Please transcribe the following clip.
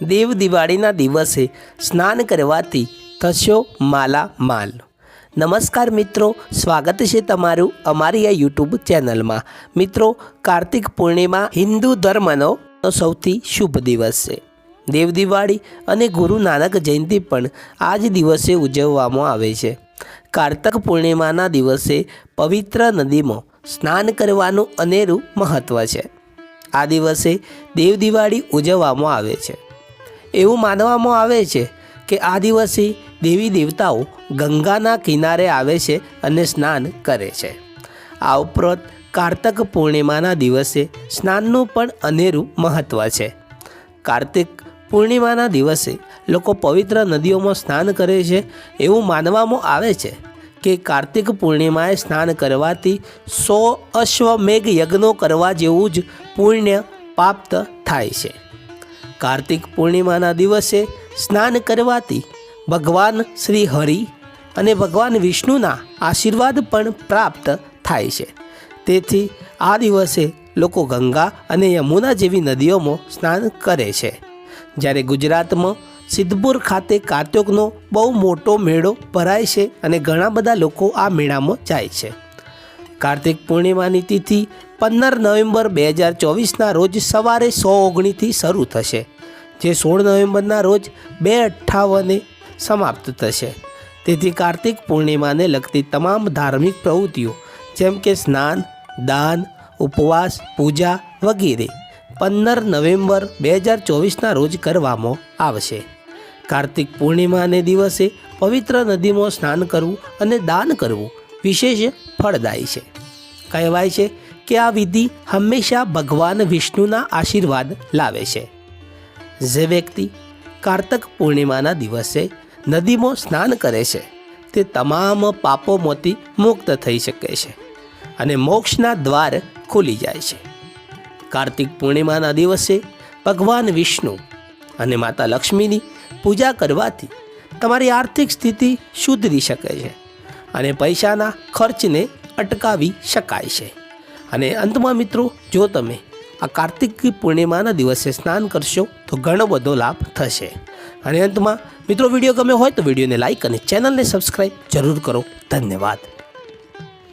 દેવ દિવાળીના દિવસે સ્નાન કરવાથી થશો માલામાલ। નમસ્કાર મિત્રો, સ્વાગત છે તમારું અમારી આ યુટ્યુબ ચેનલમાં। મિત્રો, કાર્તિક પૂર્ણિમા હિન્દુ ધર્મનો સૌથી શુભ દિવસ છે। દેવ દિવાળી અને ગુરુ નાનક જયંતિ પણ આ જ દિવસે ઉજવવામાં આવે છે। કાર્તક પૂર્ણિમાના દિવસે પવિત્ર નદીમાં સ્નાન કરવાનું અનેરું મહત્ત્વ છે। આ દિવસે દેવ દિવાળી ઉજવવામાં આવે છે। એવું માનવામાં આવે છે કે આ દિવસે દેવી દેવતાઓ ગંગાના કિનારે આવે છે અને સ્નાન કરે છે। આ ઉપરાંત કાર્તક પૂર્ણિમાના દિવસે સ્નાનનું પણ અનેરું મહત્ત્વ છે। કાર્તિક પૂર્ણિમાના દિવસે લોકો પવિત્ર નદીઓમાં સ્નાન કરે છે। એવું માનવામાં આવે છે કે કાર્તિક પૂર્ણિમાએ સ્નાન કરવાથી 100 અશ્વમેઘ યજ્ઞો કરવા જેવું જ પુણ્ય પ્રાપ્ત થાય છે। કાર્તિક પૂર્ણિમાના દિવસે સ્નાન કરવાથી ભગવાન શ્રી હરિ અને ભગવાન વિષ્ણુના આશીર્વાદ પણ પ્રાપ્ત થાય છે। તેથી આ દિવસે લોકો ગંગા અને યમુના જેવી નદીઓમાં સ્નાન કરે છે। જ્યારે ગુજરાતમાં સિદ્ધપુર ખાતે કાર્તિકનો બહુ મોટો મેળો ભરાય છે અને ઘણા બધા લોકો આ મેળામાં જાય છે। કાર્તિક પૂર્ણિમાની તિથિ 15 નવેમ્બર 2024ના રોજ સવારે 6:19થી શરૂ થશે, જે 16 નવેમ્બરના રોજ 2:58એ સમાપ્ત થશે। તેથી કાર્તિક પૂર્ણિમાને લગતી તમામ ધાર્મિક પ્રવૃત્તિઓ જેમ કે સ્નાન, દાન, ઉપવાસ, પૂજા વગેરે 15 નવેમ્બર 2024ના રોજ કરવામાં આવશે। કાર્તિક પૂર્ણિમાને દિવસે પવિત્ર નદીમાં સ્નાન કરવું અને દાન કરવું વિશેષ ફળદાયી છે। કહેવાય છે કે આ વિધિ હંમેશા ભગવાન વિષ્ણુના આશીર્વાદ લાવે છે। જે વ્યક્તિ કાર્તક પૂર્ણિમાના દિવસે નદીમાં સ્નાન કરે છે તે તમામ પાપોમાંથી મુક્ત થઈ શકે છે અને મોક્ષના દ્વાર ખુલી જાય છે। કાર્તિક પૂર્ણિમાના દિવસે ભગવાન વિષ્ણુ અને માતા લક્ષ્મીની પૂજા કરવાથી તમારી આર્થિક સ્થિતિ સુધરી શકે છે અને પૈસાના ખર્ચને અટકાવી શકાય છે। અને અંતમાં મિત્રો, જો તમે આ કાર્તિક પૂર્ણિમાના દિવસે સ્નાન કરશો તો ઘણો બધો લાભ થશે। અને અંતમાં મિત્રો, વિડીયો ગમે હોય તો વિડીયોને લાઇક અને ચેનલને સબસ્ક્રાઈબ જરૂર કરો। ધન્યવાદ।